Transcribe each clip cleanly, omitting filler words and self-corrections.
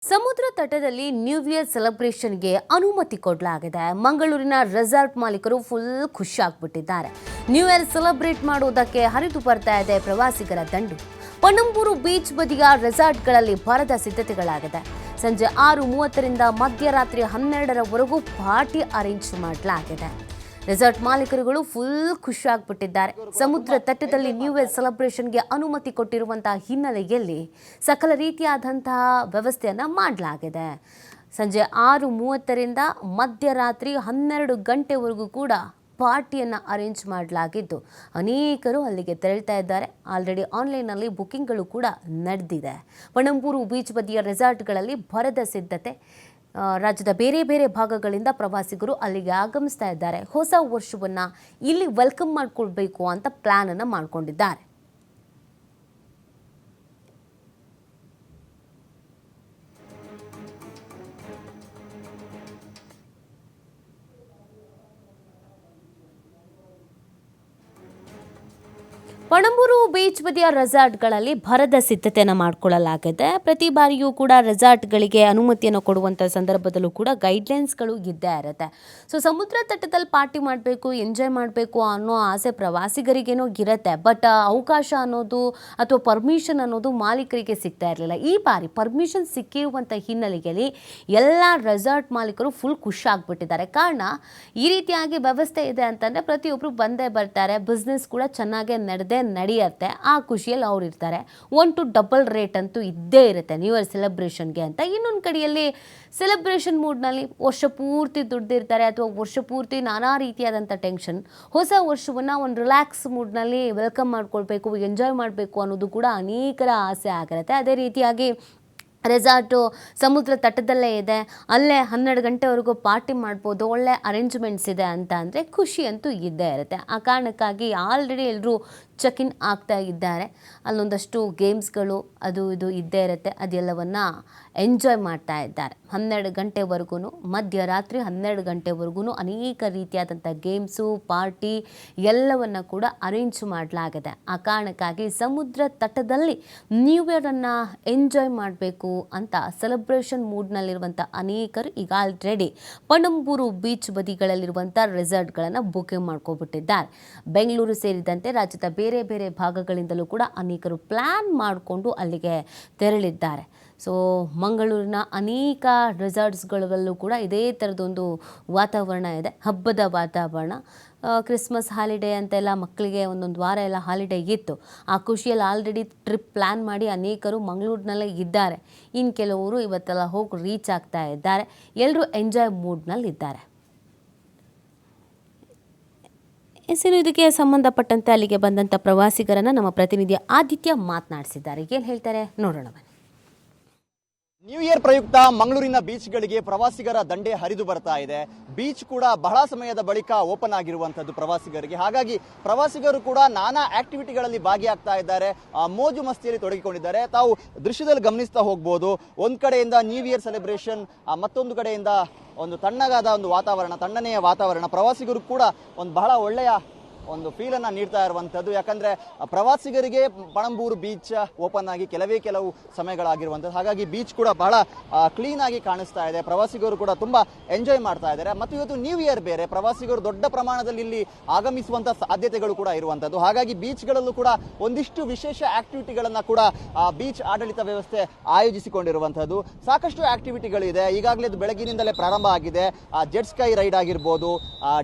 ಸಮುದ್ರ ತಟದಲ್ಲಿ new year ಸೆಲೆಬ್ರೇಷನ್ಗೆ ಅನುಮತಿ ಕೊಡಲಾಗಿದೆ. ಮಂಗಳೂರಿನ ರೆಸಾರ್ಟ್ ಮಾಲೀಕರು ಫುಲ್ ಖುಷಿಯಾಗ್ಬಿಟ್ಟಿದ್ದಾರೆ. ನ್ಯೂ ಇಯರ್ ಸೆಲೆಬ್ರೇಟ್ ಮಾಡೋದಕ್ಕೆ ಹರಿದು ಬರ್ತಾ ಇದೆ ಪ್ರವಾಸಿಗರ ದಂಡು. ಪಣಂಬೂರು ಬೀಚ್ ಬದಿಯ ರೆಸಾರ್ಟ್ಗಳಲ್ಲಿ ಭರದ ಸಿದ್ಧತೆಗಳಾಗಿದೆ. ಸಂಜೆ 6:30ರಿಂದ ಮಧ್ಯರಾತ್ರಿ 12ರವರೆಗೂ ಪಾರ್ಟಿ ಅರೇಂಜ್ ಮಾಡಲಾಗಿದೆ. ರೆಸಾರ್ಟ್ ಮಾಲೀಕರುಗಳು ಫುಲ್ ಖುಷಿಯಾಗ್ಬಿಟ್ಟಿದ್ದಾರೆ. ಸಮುದ್ರ ತಟದಲ್ಲಿ ನ್ಯೂ ಇಯರ್ ಸೆಲೆಬ್ರೇಷನ್ಗೆ ಅನುಮತಿ ಕೊಟ್ಟಿರುವಂತಹ ಹಿನ್ನೆಲೆಯಲ್ಲಿ ಸಕಲ ರೀತಿಯಾದಂತಹ ವ್ಯವಸ್ಥೆಯನ್ನು ಮಾಡಲಾಗಿದೆ. ಸಂಜೆ 6:30ರಿಂದ ಮಧ್ಯರಾತ್ರಿ 12 ಗಂಟೆವರೆಗೂ ಕೂಡ ಪಾರ್ಟಿಯನ್ನು ಅರೇಂಜ್ ಮಾಡಲಾಗಿದ್ದು ಅನೇಕರು ಅಲ್ಲಿಗೆ ತೆರಳ್ತಾ ಇದ್ದಾರೆ. ಆಲ್ರೆಡಿ ಆನ್ಲೈನ್ನಲ್ಲಿ ಬುಕ್ಕಿಂಗ್ಗಳು ಕೂಡ ನಡೆದಿದೆ. ಪಣಂಬೂರು ಬೀಚ್ ಬದಿಯ ರೆಸಾರ್ಟ್ಗಳಲ್ಲಿ ಭರದ ಸಿದ್ಧತೆ. ರಾಜ್ಯದ ಬೇರೆ ಬೇರೆ ಭಾಗಗಳಿಂದ ಪ್ರವಾಸಿಗರು ಅಲ್ಲಿಗೆ ಆಗಮಿಸ್ತಾ ಇದ್ದಾರೆ. ಹೊಸ ವರ್ಷವನ್ನು ಇಲ್ಲಿ ವೆಲ್ಕಮ್ ಮಾಡಿಕೊಳ್ಬೇಕು ಅಂತ ಪ್ಲಾನ್ ಅನ್ನು ಮಾಡಿಕೊಂಡಿದ್ದಾರೆ. ಪಣಂಬೂರು ಬೀಚ್ ಬದಿಯ ರೆಸಾರ್ಟ್ಗಳಲ್ಲಿ ಭರದ ಸಿದ್ಧತೆಯನ್ನು ಮಾಡಿಕೊಳ್ಳಲಾಗಿದೆ. ಪ್ರತಿ ಬಾರಿಯೂ ಕೂಡ ರೆಸಾರ್ಟ್ಗಳಿಗೆ ಅನುಮತಿಯನ್ನು ಕೊಡುವಂಥ ಸಂದರ್ಭದಲ್ಲೂ ಕೂಡ ಗೈಡ್ಲೈನ್ಸ್ಗಳು ಇದ್ದೇ ಇರುತ್ತೆ. ಸೊ ಸಮುದ್ರ ತಟದಲ್ಲಿ ಪಾರ್ಟಿ ಮಾಡಬೇಕು, ಎಂಜಾಯ್ ಮಾಡಬೇಕು ಅನ್ನೋ ಆಸೆ ಪ್ರವಾಸಿಗರಿಗೇನೋ ಇರುತ್ತೆ. ಬಟ್ ಅವಕಾಶ ಅನ್ನೋದು ಅಥವಾ ಪರ್ಮಿಷನ್ ಅನ್ನೋದು ಮಾಲೀಕರಿಗೆ ಸಿಗ್ತಾ ಇರಲಿಲ್ಲ. ಈ ಬಾರಿ ಪರ್ಮಿಷನ್ ಸಿಕ್ಕಿರುವಂಥ ಹಿನ್ನೆಲೆಯಲ್ಲಿ ಎಲ್ಲ ರೆಸಾರ್ಟ್ ಮಾಲೀಕರು ಫುಲ್ ಖುಷಿ ಆಗಿಬಿಟ್ಟಿದ್ದಾರೆ. ಕಾರಣ ಈ ರೀತಿಯಾಗಿ ವ್ಯವಸ್ಥೆ ಇದೆ ಅಂತಂದರೆ ಪ್ರತಿಯೊಬ್ಬರು ಬಂದೇ ಬರ್ತಾರೆ. ಬಿಸ್ನೆಸ್ ಕೂಡ ಚೆನ್ನಾಗೇ ನಡೆಯುತ್ತೆ. ಆ ಖುಷಿಯಲ್ಲಿ ಅವ್ರು ಇರ್ತಾರೆ. 1 to ಡಬಲ್ ರೇಟ್ ಅಂತೂ ಇದ್ದೇ ಇರುತ್ತೆ ನ್ಯೂ ಇಯರ್ ಸೆಲೆಬ್ರೇಷನ್ಗೆ ಅಂತ. ಇನ್ನೊಂದು ಕಡೆಯಲ್ಲಿ ಸೆಲೆಬ್ರೇಷನ್ ಮೂಡ್ನಲ್ಲಿ ವರ್ಷ ಪೂರ್ತಿ ದುಡ್ದಿರ್ತಾರೆ ಅಥವಾ ವರ್ಷ ಪೂರ್ತಿ ನಾನಾ ರೀತಿಯಾದಂಥ ಟೆನ್ಷನ್. ಹೊಸ ವರ್ಷವನ್ನು ಒಂದು ರಿಲ್ಯಾಕ್ಸ್ ಮೂಡ್ನಲ್ಲಿ ವೆಲ್ಕಮ್ ಮಾಡ್ಕೊಳ್ಬೇಕು, ಎಂಜಾಯ್ ಮಾಡಬೇಕು ಅನ್ನೋದು ಕೂಡ ಅನೇಕರ ಆಸೆ ಆಗಿರುತ್ತೆ. ಅದೇ ರೀತಿಯಾಗಿ ರೆಸಾರ್ಟು ಸಮುದ್ರ ತಟದಲ್ಲೇ ಇದೆ, ಅಲ್ಲೇ 12 ಗಂಟೆವರೆಗೂ ಪಾರ್ಟಿ ಮಾಡ್ಬೋದು, ಒಳ್ಳೆ ಅರೇಂಜ್ಮೆಂಟ್ಸ್ ಇದೆ ಅಂತ ಅಂದರೆ ಖುಷಿ ಅಂತೂ ಇದ್ದೇ ಇರುತ್ತೆ. ಆ ಕಾರಣಕ್ಕಾಗಿ ಆಲ್ರೆಡಿ ಎಲ್ಲರೂ ಚೆಕ್ ಇನ್ ಆಗ್ತಾ ಇದ್ದಾರೆ. ಅಲ್ಲೊಂದಷ್ಟು ಗೇಮ್ಸ್ಗಳು ಅದು ಇದು ಇದ್ದೇ ಇರುತ್ತೆ. ಅದೆಲ್ಲವನ್ನು ಎಂಜಾಯ್ ಮಾಡ್ತಾ ಇದ್ದಾರೆ. 12 ಗಂಟೆವರೆಗೂ, ಮಧ್ಯರಾತ್ರಿ 12 ಗಂಟೆವರೆಗೂ ಅನೇಕ ರೀತಿಯಾದಂಥ ಗೇಮ್ಸು, ಪಾರ್ಟಿ ಎಲ್ಲವನ್ನು ಕೂಡ ಅರೇಂಜ್ ಮಾಡಲಾಗಿದೆ. ಆ ಕಾರಣಕ್ಕಾಗಿ ಸಮುದ್ರ ತಟದಲ್ಲಿ ನ್ಯೂ ಇಯರನ್ನು ಎಂಜಾಯ್ ಮಾಡಬೇಕು ಅಂತ ಸೆಲೆಬ್ರೇಷನ್ ಮೂಡ್ನಲ್ಲಿರುವಂಥ ಅನೇಕರು ಈಗ ಆಲ್ರೆಡಿ ಪಣಂಬೂರು ಬೀಚ್ ಬದಿಗಳಲ್ಲಿರುವಂಥ ರೆಸಾರ್ಟ್ಗಳನ್ನು ಬುಕಿಂಗ್ ಮಾಡ್ಕೊಬಿಟ್ಟಿದ್ದಾರೆ. ಬೆಂಗಳೂರು ಸೇರಿದಂತೆ ರಾಜ್ಯದ ಬೇರೆ ಬೇರೆ ಭಾಗಗಳಿಂದಲೂ ಕೂಡ ಅನೇಕರು ಪ್ಲ್ಯಾನ್ ಮಾಡಿಕೊಂಡು ಅಲ್ಲಿಗೆ ತೆರಳಿದ್ದಾರೆ. ಸೊ ಮಂಗಳೂರಿನ ಅನೇಕ ರೆಸಾರ್ಟ್ಸ್ಗಳಲ್ಲೂ ಕೂಡ ಇದೇ ಥರದೊಂದು ವಾತಾವರಣ ಇದೆ, ಹಬ್ಬದ ವಾತಾವರಣ. ಕ್ರಿಸ್ಮಸ್ ಹಾಲಿಡೇ ಅಂತೆಲ್ಲ ಮಕ್ಕಳಿಗೆ ಒಂದೊಂದು ವಾರ ಎಲ್ಲ ಹಾಲಿಡೇ ಇತ್ತು. ಆ ಖುಷಿಯಲ್ಲಿ ಆಲ್ರೆಡಿ ಟ್ರಿಪ್ ಪ್ಲ್ಯಾನ್ ಮಾಡಿ ಅನೇಕರು ಮಂಗಳೂರಿನಲ್ಲೇ ಇದ್ದಾರೆ. ಇನ್ನು ಕೆಲವರು ಇವತ್ತೆಲ್ಲ ಹೋಗಿ ರೀಚ್ ಆಗ್ತಾ ಇದ್ದಾರೆ. ಎಲ್ಲರೂ ಎಂಜಾಯ್ ಮೂಡ್ನಲ್ಲಿದ್ದಾರೆ. ಇದಕ್ಕೆ ಸಂಬಂಧಪಟ್ಟಂತೆ ಅಲ್ಲಿಗೆ ಬಂದಂಥ ಪ್ರವಾಸಿಗರನ್ನು ನಮ್ಮ ಪ್ರತಿನಿಧಿ ಆದಿತ್ಯ ಮಾತನಾಡಿಸಿದ್ದಾರೆ. ಏನು ಹೇಳ್ತಾರೆ ನೋಡೋಣ ಬನ್ನಿ. ನ್ಯೂ ಇಯರ್ ಪ್ರಯುಕ್ತ ಮಂಗಳೂರಿನ ಬೀಚ್ಗಳಿಗೆ ಪ್ರವಾಸಿಗರ ದಂಡೆ ಹರಿದು ಬರ್ತಾ ಇದೆ. ಬೀಚ್ ಕೂಡ ಬಹಳ ಸಮಯದ ಬಳಿಕ ಓಪನ್ ಆಗಿರುವಂತದ್ದು ಪ್ರವಾಸಿಗರಿಗೆ. ಹಾಗಾಗಿ ಪ್ರವಾಸಿಗರು ಕೂಡ ನಾನಾ ಆಕ್ಟಿವಿಟಿಗಳಲ್ಲಿ ಭಾಗಿಯಾಗ್ತಾ ಇದ್ದಾರೆ, ಮೋಜು ಮಸ್ತಿಯಲ್ಲಿ ತೊಡಗಿಕೊಂಡಿದ್ದಾರೆ. ತಾವು ದೃಶ್ಯದಲ್ಲಿ ಗಮನಿಸ್ತಾ ಹೋಗ್ಬೋದು. ಒಂದ್ ಕಡೆಯಿಂದ ನ್ಯೂ ಇಯರ್ ಸೆಲೆಬ್ರೇಷನ್, ಮತ್ತೊಂದು ಕಡೆಯಿಂದ ಒಂದು ತಣ್ಣಗಾದ ಒಂದು ವಾತಾವರಣ, ತಣ್ಣನೆಯ ವಾತಾವರಣ. ಪ್ರವಾಸಿಗರು ಕೂಡ ಒಂದು ಬಹಳ ಒಳ್ಳೆಯ ಒಂದು ಫೀಲನ್ನು ನೀಡ್ತಾ ಇರುವಂಥದ್ದು. ಯಾಕಂದರೆ ಪ್ರವಾಸಿಗರಿಗೆ ಪಣಂಬೂರು ಬೀಚ್ ಓಪನ್ ಆಗಿ ಕೆಲವು ಸಮಯಗಳಾಗಿರುವಂಥದ್ದು. ಹಾಗಾಗಿ ಬೀಚ್ ಕೂಡ ಬಹಳ ಕ್ಲೀನಾಗಿ ಕಾಣಿಸ್ತಾ ಇದೆ. ಪ್ರವಾಸಿಗರು ಕೂಡ ತುಂಬ ಎಂಜಾಯ್ ಮಾಡ್ತಾ ಇದ್ದಾರೆ. ಮತ್ತು ಇವತ್ತು ನ್ಯೂ ಇಯರ್ ಬೇರೆ, ಪ್ರವಾಸಿಗರು ದೊಡ್ಡ ಪ್ರಮಾಣದಲ್ಲಿ ಇಲ್ಲಿ ಆಗಮಿಸುವಂಥ ಸಾಧ್ಯತೆಗಳು ಕೂಡ ಇರುವಂಥದ್ದು. ಹಾಗಾಗಿ ಬೀಚ್ಗಳಲ್ಲೂ ಕೂಡ ಒಂದಿಷ್ಟು ವಿಶೇಷ ಆಕ್ಟಿವಿಟಿಗಳನ್ನು ಕೂಡ ಬೀಚ್ ಆಡಳಿತ ವ್ಯವಸ್ಥೆ ಆಯೋಜಿಸಿಕೊಂಡಿರುವಂಥದ್ದು. ಸಾಕಷ್ಟು ಆಕ್ಟಿವಿಟಿಗಳಿದೆ. ಈಗಾಗಲೇ ಇದು ಬೆಳಗಿನಿಂದಲೇ ಪ್ರಾರಂಭ ಆಗಿದೆ. ಜೆಟ್ ಸ್ಕೈ ರೈಡ್ ಆಗಿರ್ಬೋದು,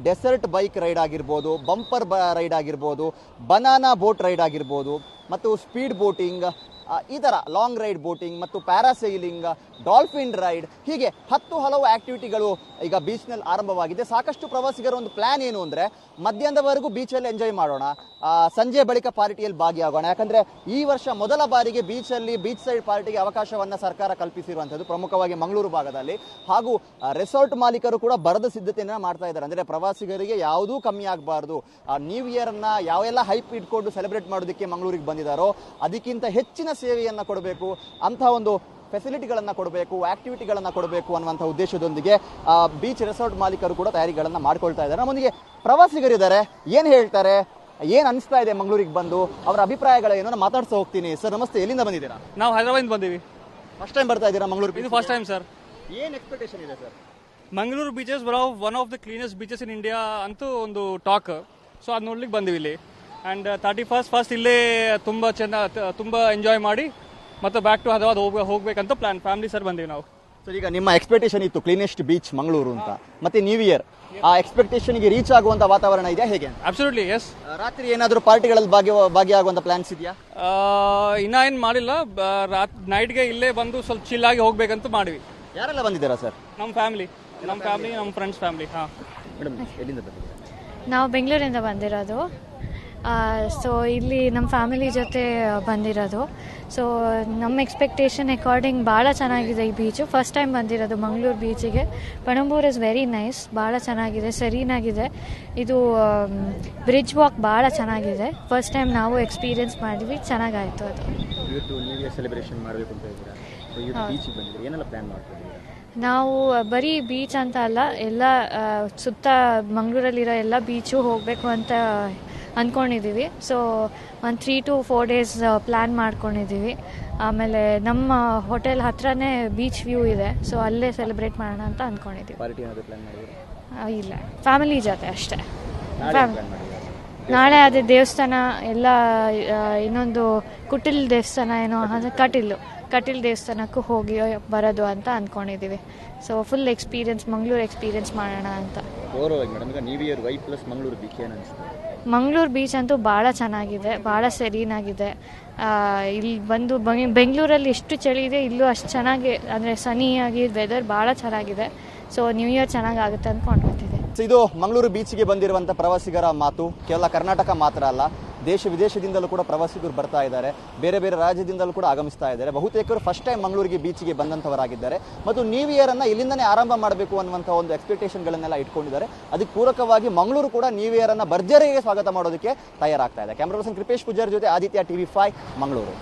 ಡೆಸರ್ಟ್ ಬೈಕ್ ರೈಡ್ ಆಗಿರ್ಬೋದು, ಬಂಪರ್ ರೈಡ್ ಆಗಿರ್ಬೋದು, ಬನಾನಾ ಬೋಟ್ ರೈಡ್ ಆಗಿರ್ಬೋದು, ಮತ್ತು ಸ್ಪೀಡ್ ಬೋಟಿಂಗ್, ಈ ಥರ ಲಾಂಗ್ ರೈಡ್ ಬೋಟಿಂಗ್ ಮತ್ತು ಪ್ಯಾರಾಸೈಲಿಂಗ್, ಡಾಲ್ಫಿನ್ ರೈಡ್, ಹೀಗೆ ಹಲವು ಆಕ್ಟಿವಿಟಿಗಳು ಈಗ ಬೀಚ್ನಲ್ಲಿ ಆರಂಭವಾಗಿದೆ. ಸಾಕಷ್ಟು ಪ್ರವಾಸಿಗರ ಒಂದು ಪ್ಲಾನ್ ಏನು ಅಂದರೆ ಮಧ್ಯಾಹ್ನದವರೆಗೂ ಬೀಚಲ್ಲಿ ಎಂಜಾಯ್ ಮಾಡೋಣ, ಸಂಜೆ ಬಳಿಕ ಪಾರ್ಟಿಯಲ್ಲಿ ಭಾಗಿಯಾಗೋಣ. ಯಾಕಂದರೆ ಈ ವರ್ಷ ಮೊದಲ ಬಾರಿಗೆ ಬೀಚ್ ಸೈಡ್ ಪಾರ್ಟಿಗೆ ಅವಕಾಶವನ್ನು ಸರ್ಕಾರ ಕಲ್ಪಿಸಿರುವಂಥದ್ದು, ಪ್ರಮುಖವಾಗಿ ಮಂಗಳೂರು ಭಾಗದಲ್ಲಿ. ಹಾಗೂ ರೆಸಾರ್ಟ್ ಮಾಲೀಕರು ಕೂಡ ಬರದ ಸಿದ್ಧತೆಯನ್ನು ಮಾಡ್ತಾ ಇದ್ದಾರೆ. ಅಂದರೆ ಪ್ರವಾಸಿಗರಿಗೆ ಯಾವುದೂ ಕಮ್ಮಿ ಆಗಬಾರ್ದು. ನ್ಯೂ ಇಯರ್ನ ಯಾವೆಲ್ಲ ಹೈಪ್ ಇಟ್ಕೊಂಡು ಸೆಲೆಬ್ರೇಟ್ ಮಾಡೋದಕ್ಕೆ ಮಂಗಳೂರಿಗೆ ಬಂದಿದ್ದಾರೋ ಅದಕ್ಕಿಂತ ಹೆಚ್ಚಿನ ಸೇವೆಯನ್ನು ಕೊಡಬೇಕು, ಅಂಥ ಒಂದು ಫೆಸಿಲಿಟಿಗಳನ್ನು ಕೊಡಬೇಕು, ಆಕ್ಟಿವಿಟಿಗಳನ್ನು ಕೊಡಬೇಕು ಅನ್ನುವಂಥ ಉದ್ದೇಶದೊಂದಿಗೆ ಬೀಚ್ ರೆಸಾರ್ಟ್ ಮಾಲೀಕರು ಕೂಡ ತಯಾರಿಗಳನ್ನು ಮಾಡ್ಕೊಳ್ತಾ ಇದ್ದಾರೆ. ನಮ್ಮೊಂದಿಗೆ ಪ್ರವಾಸಿಗರಿದ್ದಾರೆ, ಏನು ಹೇಳ್ತಾರೆ, ಏನು ಅನಿಸ್ತಾ ಇದೆ ಮಂಗಳೂರಿಗೆ ಬಂದು, ಅವರ ಅಭಿಪ್ರಾಯಗಳೇನೋ ಮಾತಾಡ್ತಾ ಹೋಗ್ತೀನಿ. ಸರ್ ನಮಸ್ತೆ, ಎಲ್ಲಿಂದ ಬಂದಿದ್ದೀರಾ? ನಾವು ಹೈದರಾಬಾದಿಂದ ಬಂದೀವಿ. ಫಸ್ಟ್ ಟೈಮ್ ಬರ್ತಾ ಇದ್ದೀರಾ ಮಂಗಳೂರು ಇದು ಫಸ್ಟ್ ಟೈಮ್ ಸರ್. ಏನು ಎಕ್ಸ್ಪೆಕ್ಟೇಷನ್ ಇದೆ sir? Mangaluru beaches one of the cleanest beaches in India ಅಂತೂ ಒಂದು ಟಾಕ್. ಸೊ ಅದು ನೋಡ್ಲಿಕ್ಕೆ ಬಂದಿವಿ ಇಲ್ಲಿ. ಆ್ಯಂಡ್ 31st ಇಲ್ಲೇ ತುಂಬ ಎಂಜಾಯ್ ಮಾಡಿ ಮತ್ತೆ ಬ್ಯಾಕ್ ಟು ಹೈದರಾಬಾದ್ ಹೋಗ್ಬೇಕಂತ ಪ್ಲಾನ್ ಫ್ಯಾಮಿಲಿ ಸರ್ ಬಂದೀವಿ ನಾವು. ಸರ್, ಈಗ ನಿಮ್ಮ ಎಕ್ಸ್ಪೆಕ್ಟೇಷನ್ ಇತ್ತು ಕ್ಲೀನೆಸ್ಟ್ ಬೀಚ್ ಮಂಗಳೂರು ಅಂತ, ಮತ್ತೆ ನ್ಯೂ ಇಯರ್ ಆ ಎಕ್ಸ್ಪೆಕ್ಟೇಷನ್ಗೆ ರೀಚ್ ಆಗುವಂತ ವಾತಾವರಣ ಇದೆಯಾ ಹೇಗೆ? Absolutely yes. ರಾತ್ರಿ ಏನಾದರೂ ಪಾರ್ಟಿಗಳಲ್ಲಿ ಭಾಗಿಯಾಗುವಂತ ಪ್ಲಾನ್ಸ್ ಇದೆಯಾ? ಇನ್ನೂ ಏನು ಮಾಡಿಲ್ಲ. ನೈಟ್ಗೆ ಇಲ್ಲೇ ಬಂದು ಸ್ವಲ್ಪ ಚಿಲ್ ಆಗಿ ಹೋಗ್ಬೇಕಂತ ಮಾಡಿವಿ. ಯಾರೆಲ್ಲ ಬಂದಿದ್ದೀರಾ ಸರ್? ನಮ್ಮ ಫ್ಯಾಮಿಲಿ, ನಮ್ಮ ಫ್ರೆಂಡ್ಸ್ ಫ್ಯಾಮಿಲಿ. ಹಾಂ ಮೇಡಮ್, ಎಲ್ಲಿಂದ ಬಂದಿದ್ದೀರಾ? ನಾವು ಬೆಂಗಳೂರಿಂದ ಬಂದಿರೋದು. ಸೊ ಇಲ್ಲಿ ನಮ್ಮ ಫ್ಯಾಮಿಲಿ ಜೊತೆ ಬಂದಿರೋದು. ಸೊ ನಮ್ಮ ಎಕ್ಸ್ಪೆಕ್ಟೇಷನ್ ಅಕಾರ್ಡಿಂಗ್ ಭಾಳ ಚೆನ್ನಾಗಿದೆ ಈ ಬೀಚು. ಫಸ್ಟ್ ಟೈಮ್ ಬಂದಿರೋದು ಮಂಗಳೂರು ಬೀಚಿಗೆ. ಪಣಂಬೂರ್ ಇಸ್ ವೆರಿ ನೈಸ್, ಭಾಳ ಚೆನ್ನಾಗಿದೆ, ಸರೀನಾಗಿದೆ. ಇದು ಬ್ರಿಡ್ಜ್ ವಾಕ್ ಭಾಳ ಚೆನ್ನಾಗಿದೆ. ಫಸ್ಟ್ ಟೈಮ್ ನಾವು ಎಕ್ಸ್ಪೀರಿಯನ್ಸ್ ಮಾಡಿದ್ವಿ, ಚೆನ್ನಾಗಾಯಿತು ಅದು. ಇವತ್ತು ನ್ಯೂ ಇಯರ್ ಸೆಲೆಬ್ರೇಷನ್ ಮಾಡಬೇಕು ಅಂತ ಇದ್ದೀರಾ, ಇವತ್ತು ಬೀಚಿಗೆ ಬಂದಿದ್ದೀರಾ, ಏನೆಲ್ಲ ಪ್ಲಾನ್ ಮಾಡ್ಕೊಂಡಿದ್ದೀರಾ? ನಾವು ಬರೀ ಬೀಚ್ ಅಂತ ಅಲ್ಲ, ಎಲ್ಲ ಸುತ್ತ ಮಂಗಳೂರಲ್ಲಿರೋ ಎಲ್ಲ ಬೀಚು ಹೋಗಬೇಕು ಅಂತ ಅಂದ್ಕೊಂಡಿದ್ದೀವಿ. ಸೊ ಒಂದು 3 to 4 days ಪ್ಲ್ಯಾನ್ ಮಾಡ್ಕೊಂಡಿದ್ದೀವಿ. ಆಮೇಲೆ ನಮ್ಮ ಹೋಟೆಲ್ ಹತ್ರನೇ ಬೀಚ್ ವ್ಯೂ ಇದೆ, ಸೊ ಅಲ್ಲೇ ಸೆಲೆಬ್ರೇಟ್ ಮಾಡೋಣ ಅಂತ ಅಂದ್ಕೊಂಡಿದ್ದೀವಿ. ಪಾರ್ಟಿ ಏನಾದರೂ ಪ್ಲಾನ್ ಮಾಡಿದ್ದೀರಾ? ಇಲ್ಲ, ಫ್ಯಾಮಿಲಿ ಜೊತೆ ಅಷ್ಟೇ. ಪ್ಲಾನ್ ಮಾಡಿದ್ದೀರಾ? ನಾಳೆ ಅದೇ ದೇವಸ್ಥಾನ ಎಲ್ಲ, ಇನ್ನೊಂದು ಕುಟಿಲ್ ದೇವಸ್ಥಾನ ಏನೋ, ಕಟೀಲ್ ದೇವಸ್ಥಾನಕ್ಕೂ ಹೋಗಿ ಬರೋದು ಅಂತ ಅಂದ್ಕೊಂಡಿದ್ದೀವಿ. So full experience, Mangaluru experience ಮಾಡೋಣ ಅಂತ. ಗೌರವಾಗಿ ಮೇಡಮ್, ಈಗ ನ್ಯೂ ಇಯರ್ ವೈ ಪ್ಲಸ್ ಮಂಗಳೂರು ಬೀಚ್ ಏನು ಅನಿಸುತ್ತೆ? ಮಂಗಳೂರು ಬೀಚ್ ಅಂತೂ ಭಾಳ ಚೆನ್ನಾಗಿದೆ, ಭಾಳ ಸೆರೀನಾಗಿದೆ. ಇಲ್ಲಿ ಬಂದು ಬೆಂಗಳೂರಲ್ಲಿ ಎಷ್ಟು ಚಳಿ ಇದೆ, ಇಲ್ಲೂ ಅಷ್ಟು ಚೆನ್ನಾಗಿ, ಅಂದರೆ ಸನಿಯಾಗಿ ವೆದರ್ ಭಾಳ ಚೆನ್ನಾಗಿದೆ. ಸೊ ನ್ಯೂ ಇಯರ್ ಚೆನ್ನಾಗಾಗುತ್ತೆ ಅಂದ್ಕೊಂಡಿರ್ತೀವಿ. ಇದು ಮಂಗಳೂರು ಬೀಚ್ಗೆ ಬಂದಿರುವಂಥ ಪ್ರವಾಸಿಗರ ಮಾತು. ಕೇವಲ ಕರ್ನಾಟಕ ಮಾತ್ರ ಅಲ್ಲ, ದೇಶ ವಿದೇಶದಿಂದಲೂ ಕೂಡ ಪ್ರವಾಸಿಗರು ಬರ್ತಾ ಇದ್ದಾರೆ, ಬೇರೆ ಬೇರೆ ರಾಜ್ಯದಿಂದಲೂ ಕೂಡ ಆಗಮಿಸ್ತಾ ಇದ್ದಾರೆ. ಬಹುತೇಕರು ಫಸ್ಟ್ ಟೈಮ್ ಮಂಗಳೂರಿಗೆ ಬೀಚ್ಗೆ ಬಂದಂಥವರಾಗಿದ್ದಾರೆ ಮತ್ತು ನ್ಯೂ ಇಯರ್ ಅನ್ನು ಇಲ್ಲಿಂದನೇ ಆರಂಭ ಮಾಡಬೇಕು ಅನ್ನುವಂಥ ಒಂದು ಎಕ್ಸ್ಪೆಕ್ಟೇಷನ್ಗಳನ್ನೆಲ್ಲ ಇಟ್ಕೊಂಡಿದ್ದಾರೆ. ಅದಕ್ಕೆ ಪೂರಕವಾಗಿ ಮಂಗಳೂರು ಕೂಡ ನ್ಯೂ ಇಯರ್ ಅನ್ನು ಭರ್ಜರಿಯಾಗಿ ಸ್ವಾಗತ ಮಾಡೋದಕ್ಕೆ ತಯಾರಾಗ್ತಾ ಇದೆ. ಕ್ಯಾಮ್ರಾ ಪರ್ಸನ್ ಕೃಪೇಶ್ ಪೂಜಾರಿ ಜೊತೆ ಆದಿತ್ಯ TV5 ಮಂಗಳೂರು.